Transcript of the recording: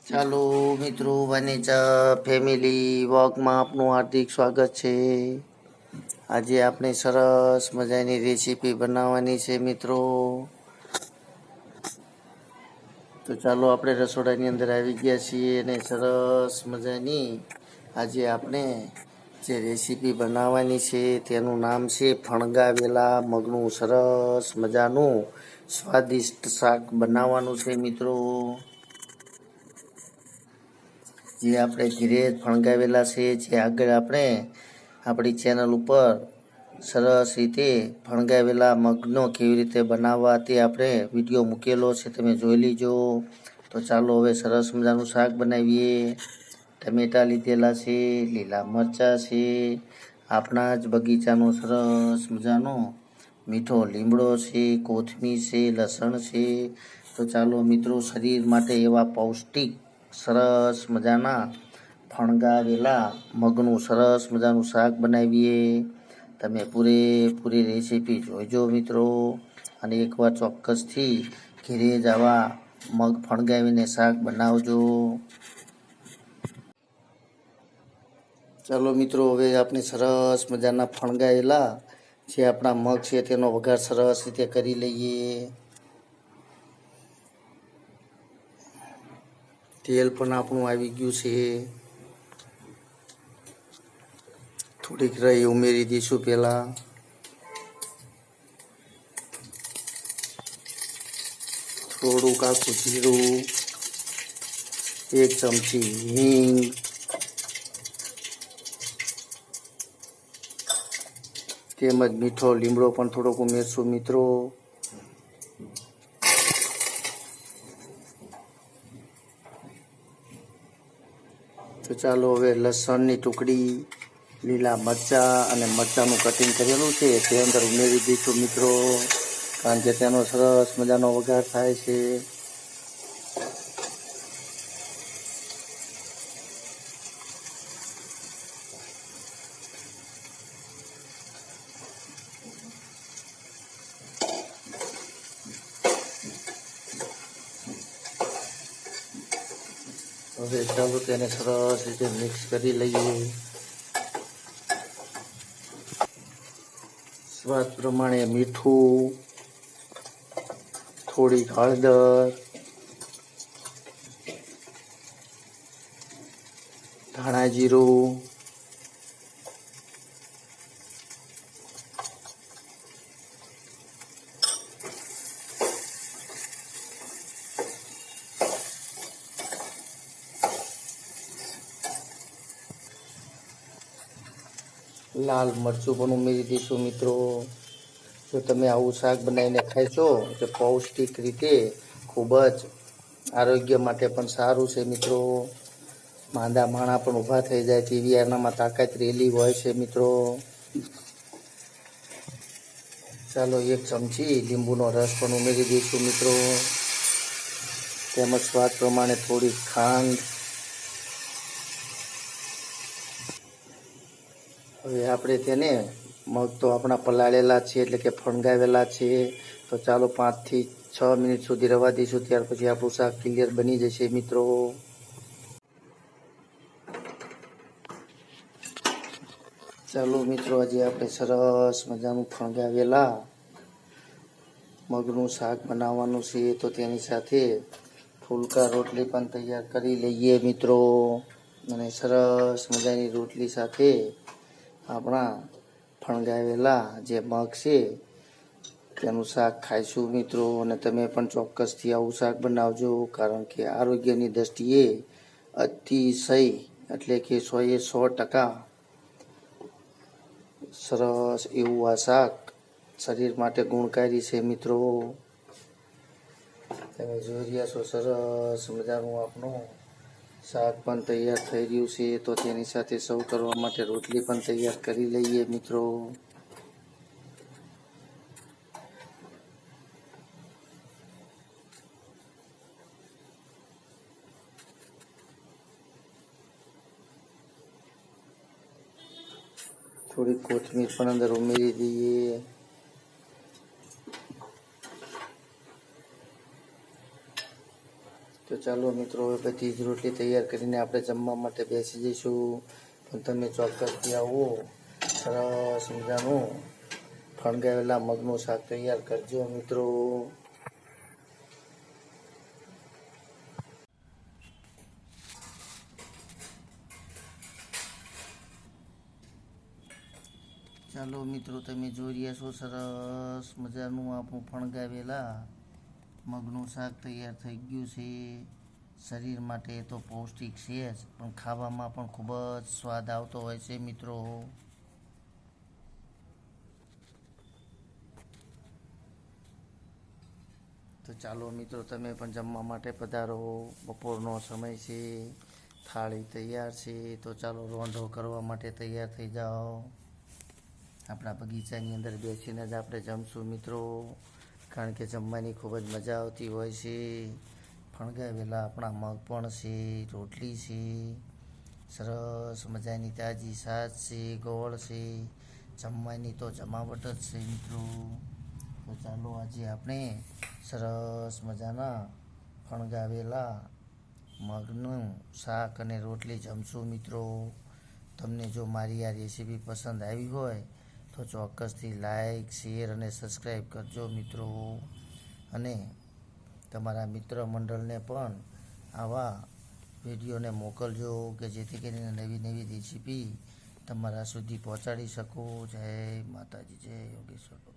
ચાલો મિત્રો, વાનેચા ફેમિલી વોકમાં આપનું હાર્દિક સ્વાગત છે. આજે આપણે સરસ મજાની રેસીપી બનાવવાની છે મિત્રો. તો ચાલો આપણે રસોડાની અંદર આવી ગયા છીએ અને સરસ મજાની આજે આપણે જે રેસીપી બનાવવાની છે તેનું નામ છે ફણગાવેલા મગનું સરસ મજાનું સ્વાદિષ્ટ શાક બનાવવાનું છે મિત્રો. જે આપણે ઘીરે ફણગાવેલા છે, જે આગળ આપણે આપણી ચેનલ ઉપર સરસ રીતે ફણગાવેલા મગનો કેવી રીતે બનાવવા તે આપણે વિડીયો મૂકેલો છે, તમે જોઈ લીજો. તો ચાલો હવે સરસ મજાનું શાક બનાવીએ. ટમેટાં લીધેલા છે, લીલા મરચાં છે, આપણા જ બગીચાનો સરસ મજાનો મીઠો લીમડો છે, કોથમીર છે, લસણ છે. તો ચાલો મિત્રો, શરીર માટે એવા પૌષ્ટિક સરસ મજાના ફણગાવેલા મગનું સરસ મજાનું શાક બનાવીએ. તમે પૂરેપૂરી રેસીપી જોઈજો મિત્રો, અને એકવાર ચોક્કસથી ઘરે જ આવા મગ ફણગાવીને શાક બનાવજો. ચાલો મિત્રો, હવે આપણે સરસ મજાના ફણગાવેલા જે આપણા મગ છે તેનો વઘાર સરસ રીતે કરી લઈએ. તેલ પણ આપણું આવી ગયું છે. થોડીક રાઈ ઉમેરી દઈશું પહેલાં. થોડુંક આખું જીરું, 1 ચમચી હિંગ, તેમજ મીઠો લીમડો પણ થોડોક ઉમેરશું મિત્રો. તો ચાલો હવે લસણની ટુકડી, લીલા મરચાં અને મરચાંનું કટિંગ કરેલું છે તે અંદર ઉમેરી દઈશું મિત્રો, કારણ કે તેનો સરસ મજાનો વઘાર થાય છે. હવે ચાલો તેને સરસ રીતે મિક્સ કરી લઈએ. સ્વાદ પ્રમાણે મીઠું, થોડીક હળદર, ધાણા જીરું, લાલ મરચું પણ ઉમેરી દઈશું મિત્રો. જો તમે આવું શાક બનાવીને ખાશો તો પૌષ્ટિક રીતે ખૂબ જ આરોગ્ય માટે પણ સારું છે મિત્રો. માંદા માણા પણ ઊભા થઈ જાય તેવી એનામાં તાકાત રહેલી હોય છે મિત્રો. ચાલો 1 ચમચી લીંબુનો રસ પણ ઉમેરી દઈશું મિત્રો, તેમજ સ્વાદ પ્રમાણે થોડી ખાંડ. હવે આપણે તેને મગ તો આપણા પલાળેલા છે એટલે કે ફણગાવેલા છે, તો ચાલો 5 થી 6 મિનિટ સુધી રવા દઈશું, ત્યાર પછી આપણું શાક ક્લિયર બની જશે મિત્રો. ચાલો મિત્રો, આજે આપણે સરસ મજાનું ફણગાવેલા મગનું શાક બનાવવાનું છે, તો તેની સાથે ફુલકા રોટલી પણ તૈયાર કરી લઈએ મિત્રો. અને સરસ મજાની રોટલી સાથે આપણા ફણગાવેલા જે મગ છે તેનું શાક ખાઈશું મિત્રો. અને તમે પણ ચોક્કસથી આવું શાક બનાવજો, કારણ કે આરોગ્યની દૃષ્ટિએ અતિશય એટલે કે 100% સરસ એવું આ શાક શરીર માટે ગુણકારી છે મિત્રો. તમે જોઈ રહ્યા છો સરસ મજાનું આપણું શાક પણ તૈયાર થઈ રહ્યું છે, તો તેની સાથે સર્વ કરવા માટે રોટલી પણ તૈયાર કરી લઈએ મિત્રો. થોડી કોથમીર પણ અંદર ઉમેરી દઈએ. તો ચાલો મિત્રો, હવે બધી જ રોટલી તૈયાર કરીને આપણે જમવા માટે બેસી જઈશું. પણ તમે ચોક્કસથી આવો, સરસ મજાનું ફણગાવેલા મગનું શાક તૈયાર કરજો મિત્રો. ચાલો મિત્રો, તમે જોઈ રહ્યા છો સરસ મજાનું આપણું ફણગાવેલા મગનું શાક તૈયાર થઈ ગયું છે. શરીર માટે તો પૌષ્ટિક છે જ, પણ ખાવામાં પણ ખૂબ જ સ્વાદ આવતો હોય છે મિત્રો. તો ચાલો મિત્રો, તમે પણ જમવા માટે પધારો. બપોરનો સમય છે, થાળી તૈયાર છે. તો ચાલો રોંઢો કરવા માટે તૈયાર થઈ જાઓ. આપણા બગીચાની અંદર બેસીને જ આપણે જમશું મિત્રો, કારણ કે જમવાની ખૂબ જ મજા આવતી હોય છે. ફણગાવેલા આપણા મગ પણ છે, રોટલી છે, સરસ મજાની તાજી છાશ છે, ગોળ છે. જમવાની તો જમાવટ જ છે મિત્રો. તો ચાલો આજે આપણે સરસ મજાના ફણગાવેલા મગનું શાક અને રોટલી જમશું મિત્રો. તમને જો મારી આ રેસીપી પસંદ આવી હોય તો ચોક્કસથી લાઈક, શેર અને સબસ્ક્રાઈબ કરજો મિત્રો. અને તમારા મિત્ર મંડળને પણ આવા વિડીયોને મોકલજો, કે જેથી કરીને નવી નવી રેસીપી તમારા સુધી પહોંચાડી શકો. જય માતાજી, જય યોગેશ્વર.